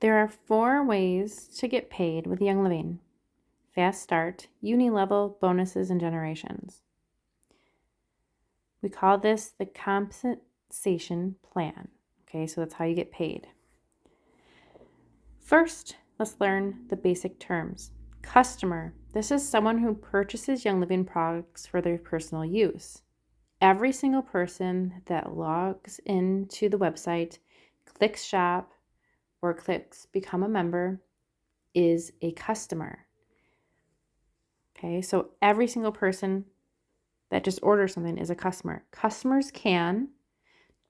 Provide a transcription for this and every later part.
There are 4 ways to get paid with Young Living: Fast Start, Uni Level, Bonuses, and Generations. We call this the compensation plan. Okay, so that's how you get paid. First, let's learn the basic terms. Customer. This is someone who purchases Young Living products for their personal use. Every single person that logs into the website, clicks shop, or clicks become a member is a customer. Okay, so every single person that just orders something is a customer. Customers can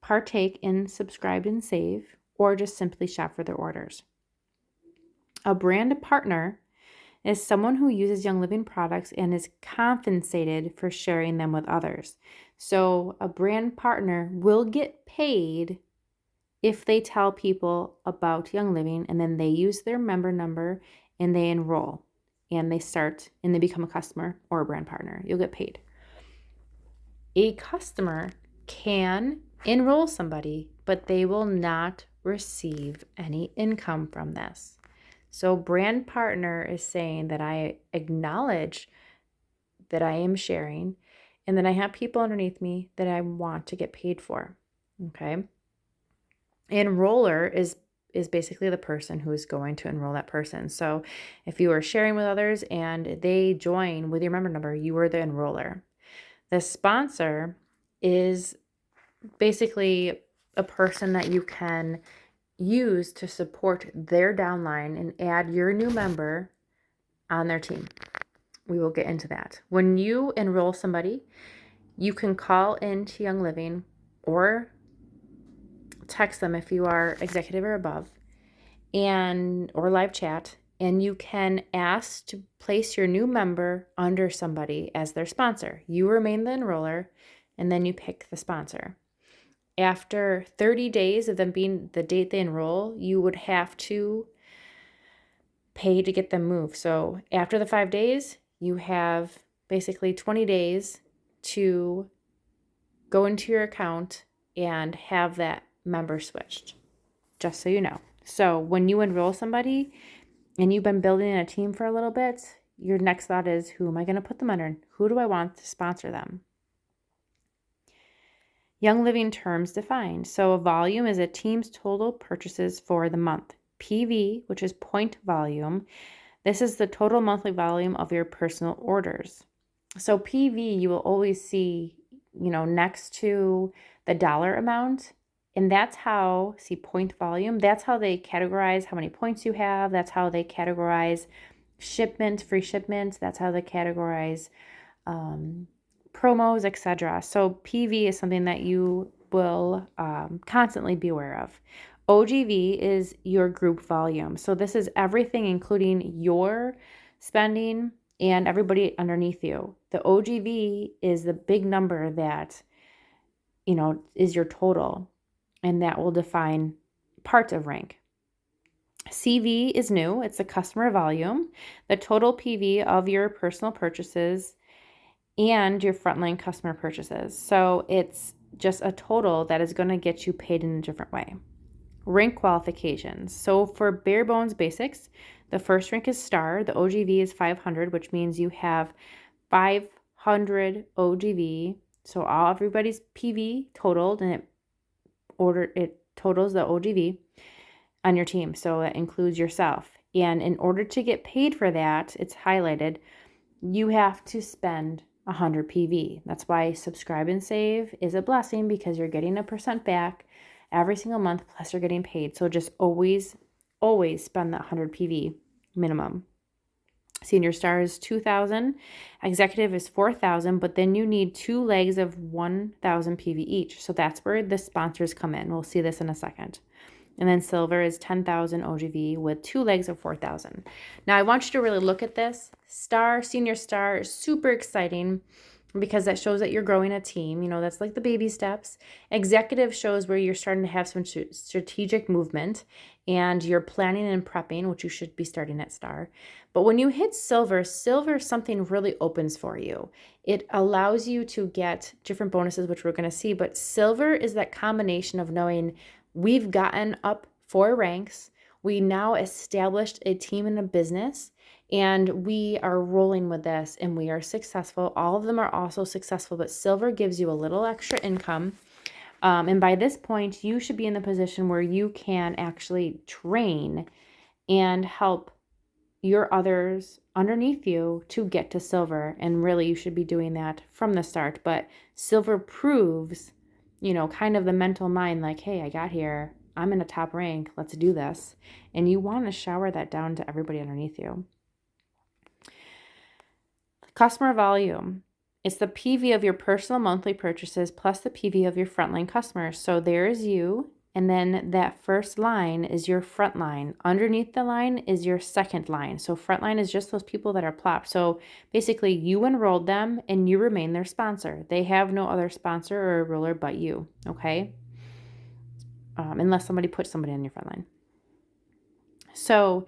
partake in subscribe and save or just simply shop for their orders. A brand partner is someone who uses Young Living products and is compensated for sharing them with others. So a brand partner will get paid if they tell people about Young Living and then they use their member number and they enroll and they start and they become a customer or a brand partner. You'll get paid. A customer can enroll somebody, but they will not receive any income from this. So brand partner is saying that I acknowledge that I am sharing and that I have people underneath me that I want to get paid for. Okay. Enroller is basically the person who is going to enroll that person. So if you are sharing with others and they join with your member number, you are the enroller. The sponsor is basically a person that you can use to support their downline and add your new member on their team. We will get into that. When you enroll somebody, you can call into Young Living or text them if you are executive or above, or live chat, and you can ask to place your new member under somebody as their sponsor. You remain the enroller, and then you pick the sponsor. After 30 days of them being the date they enroll, you would have to pay to get them moved. So after the 5 days, you have basically 20 days to go into your account and have that member switched, just so you know. So when you enroll somebody and you've been building a team for a little bit, your next thought is, who am I going to put them under? Who do I want to sponsor them? Young Living terms defined. So a volume is a team's total purchases for the month. PV, which is point volume, this is the total monthly volume of your personal orders. So PV, you will always see, next to the dollar amount. And that's how, see point volume, that's how they categorize how many points you have. That's how they categorize shipment, free shipments. That's how they categorize promos, etc. So PV is something that you will constantly be aware of. OGV is your group volume. So this is everything, including your spending and everybody underneath you. The OGV is the big number that, is your total, and that will define parts of rank. CV is new. It's the customer volume, the total PV of your personal purchases and your frontline customer purchases. So it's just a total that is going to get you paid in a different way. Rank qualifications. So for bare bones basics, the first rank is star. The OGV is 500, which means you have 500 OGV. So everybody's PV totaled, and it totals the OGV on your team. So that includes yourself. And in order to get paid for that, it's highlighted, you have to spend 100 PV. That's why subscribe and save is a blessing, because you're getting a % back every single month, plus you're getting paid. So just always spend that 100 PV minimum. Senior star is 2,000. Executive is 4,000, but then you need 2 legs of 1,000 PV each. So that's where the sponsors come in. We'll see this in a second. And then silver is 10,000 OGV with 2 legs of 4,000. Now I want you to really look at this. Star, senior star is super exciting because that shows that you're growing a team. That's like the baby steps. Executive shows where you're starting to have some strategic movement and you're planning and prepping, which you should be starting at star. But when you hit silver, something really opens for you. It allows you to get different bonuses, which we're going to see. But silver is that combination of knowing we've gotten up 4 ranks. We now established a team and a business, and we are rolling with this, and we are successful. All of them are also successful, but silver gives you a little extra income. And by this point, you should be in the position where you can actually train and help your others underneath you to get to silver. And really, you should be doing that from the start. But silver proves, kind of the mental mind, like, hey, I got here. I'm in a top rank. Let's do this. And you want to shower that down to everybody underneath you. Customer volume. It's the PV of your personal monthly purchases plus the PV of your frontline customers. So there is you, and then that first line is your front line. Underneath the line is your second line. So front line is just those people that are plopped. So basically you enrolled them and you remain their sponsor. They have no other sponsor or enroller but you, okay? Unless somebody puts somebody on your front line. So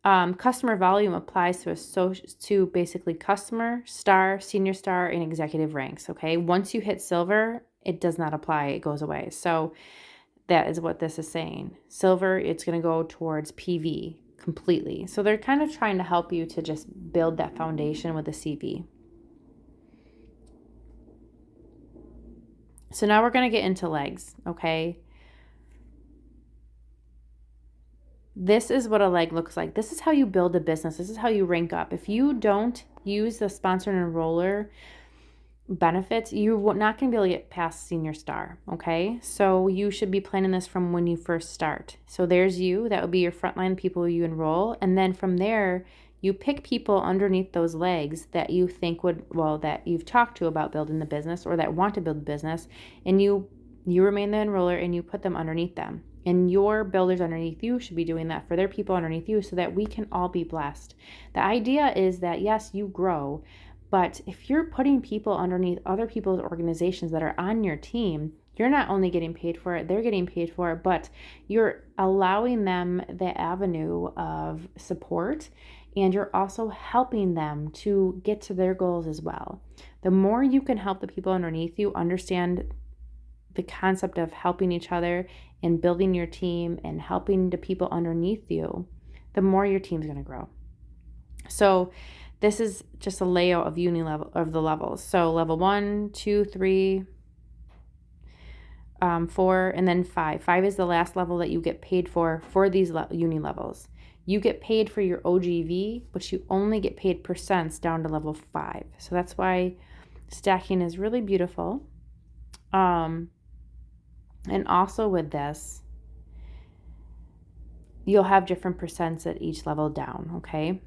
customer volume applies to basically customer, star, senior star, and executive ranks, okay? Once you hit silver, it does not apply. It goes away. So that is what this is saying. Silver, it's going to go towards PV completely. So they're kind of trying to help you to just build that foundation with the CV. So now we're going to get into legs, okay? This is what a leg looks like. This is how you build a business. This is how you rank up. If you don't use the sponsor and enroller benefits, you're not going to be able to get past senior star, okay? So you should be planning this from when you first start. So there's you. That would be your frontline people you enroll. And then from there, you pick people underneath those legs that you think that you've talked to about building the business or that want to build the business. And you remain the enroller and you put them underneath them. And your builders underneath you should be doing that for their people underneath you so that we can all be blessed. The idea is that, yes, you grow, but if you're putting people underneath other people's organizations that are on your team, you're not only getting paid for it, they're getting paid for it, but you're allowing them the avenue of support, and you're also helping them to get to their goals as well. The more you can help the people underneath you understand the concept of helping each other and building your team and helping the people underneath you, the more your team's going to grow. So this is just a layout of the levels. So level 1, 2, 3, 4, and then 5. 5 is the last level that you get paid for these uni levels. You get paid for your OGV, but you only get paid percents down to level 5. So that's why stacking is really beautiful. And also with this, you'll have different percents at each level down, okay?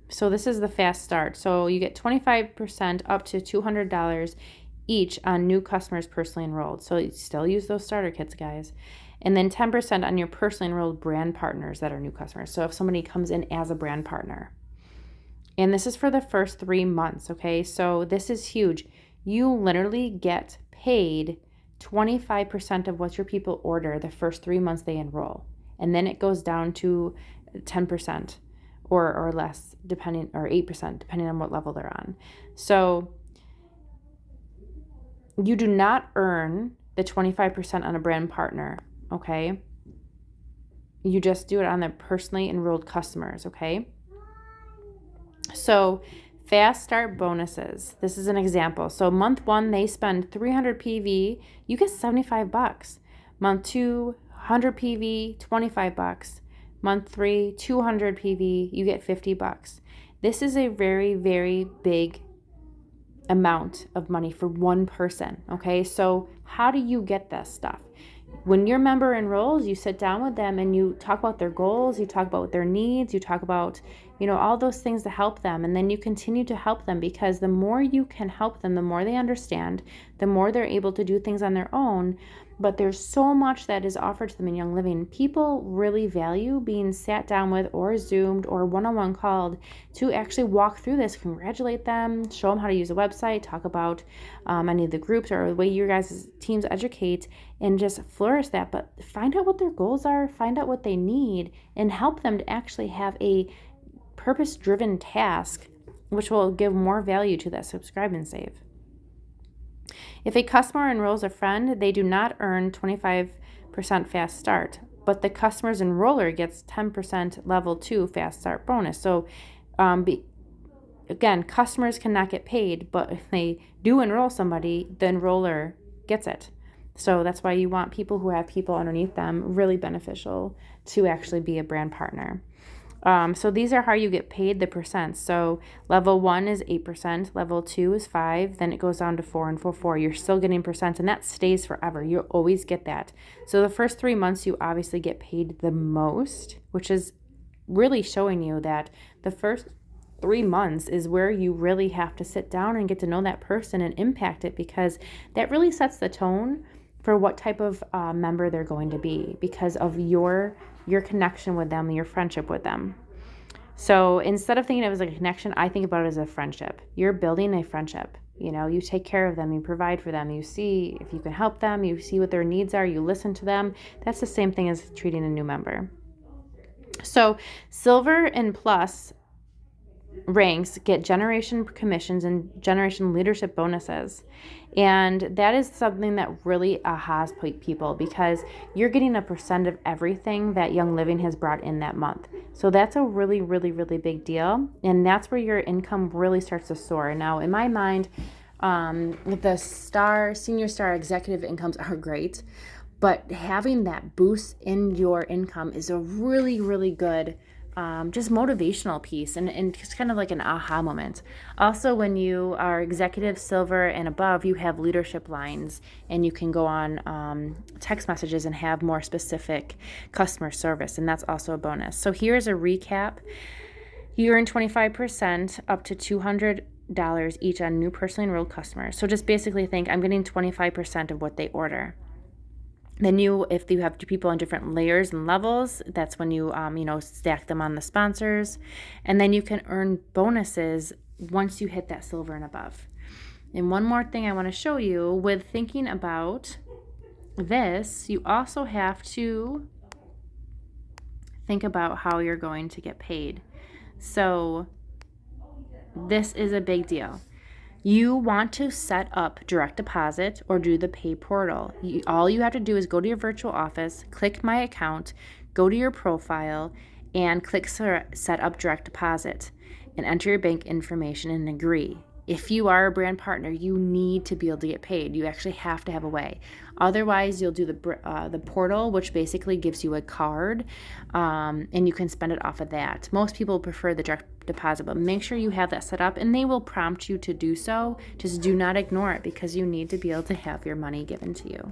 So this is the fast start. So you get 25% up to $200 each on new customers personally enrolled. So you still use those starter kits, guys. And then 10% on your personally enrolled brand partners that are new customers. So if somebody comes in as a brand partner. And this is for the first 3 months, okay? So this is huge. You literally get paid 25% of what your people order the first 3 months they enroll. And then it goes down to 10% or less, or 8%, depending on what level they're on. So you do not earn the 25% on a brand partner, okay? You just do it on the personally enrolled customers, okay? So fast start bonuses. This is an example. So month 1, they spend 300 PV, you get $75. Month 2, 100 PV, $25. Month 3, 200 PV, you get $50. This is a very, very big amount of money for one person, okay? So how do you get this stuff? When your member enrolls, you sit down with them and you talk about their goals, you talk about their needs, you talk about, all those things to help them. And then you continue to help them, because the more you can help them, the more they understand, the more they're able to do things on their own. But there's so much that is offered to them in Young Living. People really value being sat down with or Zoomed or one-on-one called to actually walk through this, congratulate them, show them how to use a website, talk about any of the groups or the way your guys' teams educate, and just flourish that. But find out what their goals are, find out what they need, and help them to actually have a purpose-driven task, which will give more value to that subscribe and save. If a customer enrolls a friend, they do not earn 25% fast start. but the customer's enroller gets 10% level 2 fast start bonus. So again, customers cannot get paid, but if they do enroll somebody, the enroller gets it. So that's why you want people who have people underneath them, really beneficial to actually be a brand partner. So these are how you get paid the percents. So level 1 is 8%, level 2 is 5%, then it goes down to 4 and 4. You're still getting percents, and that stays forever. You'll always get that. So the first 3 months, you obviously get paid the most, which is really showing you that the first 3 months is where you really have to sit down and get to know that person and impact it, because that really sets the tone for what type of member they're going to be because of your connection with them, your friendship with them. So instead of thinking of it as a connection, I think about it as a friendship. You're building a friendship. You take care of them, you provide for them, you see if you can help them, you see what their needs are, you listen to them. That's the same thing as treating a new member. So Silver and Plus ranks get generation commissions and generation leadership bonuses. And that is something that really ahas people, because you're getting a percent of everything that Young Living has brought in that month. So that's a really, really, really big deal. And that's where your income really starts to soar. Now, in my mind, the senior star executive incomes are great, but having that boost in your income is a really, really good just motivational piece and just kind of like an aha moment. Also, when you are executive, silver, and above, you have leadership lines, and you can go on text messages and have more specific customer service, and that's also a bonus. So here's a recap. You earn 25% up to $200 each on new personally enrolled customers. So just basically think, I'm getting 25% of what they order. Then if you have people on different layers and levels, that's when you stack them on the sponsors. And then you can earn bonuses once you hit that silver and above. And one more thing I want to show you with thinking about this, you also have to think about how you're going to get paid. So this is a big deal. You want to set up direct deposit or do the pay portal. All you have to do is go to your virtual office, click my account, go to your profile, and click set up direct deposit and enter your bank information and agree. If you are a brand partner, you need to be able to get paid. You actually have to have a way. Otherwise, you'll do the portal, which basically gives you a card, and you can spend it off of that. Most people prefer the direct deposit, but make sure you have that set up, and they will prompt you to do so. Just do not ignore it, because you need to be able to have your money given to you.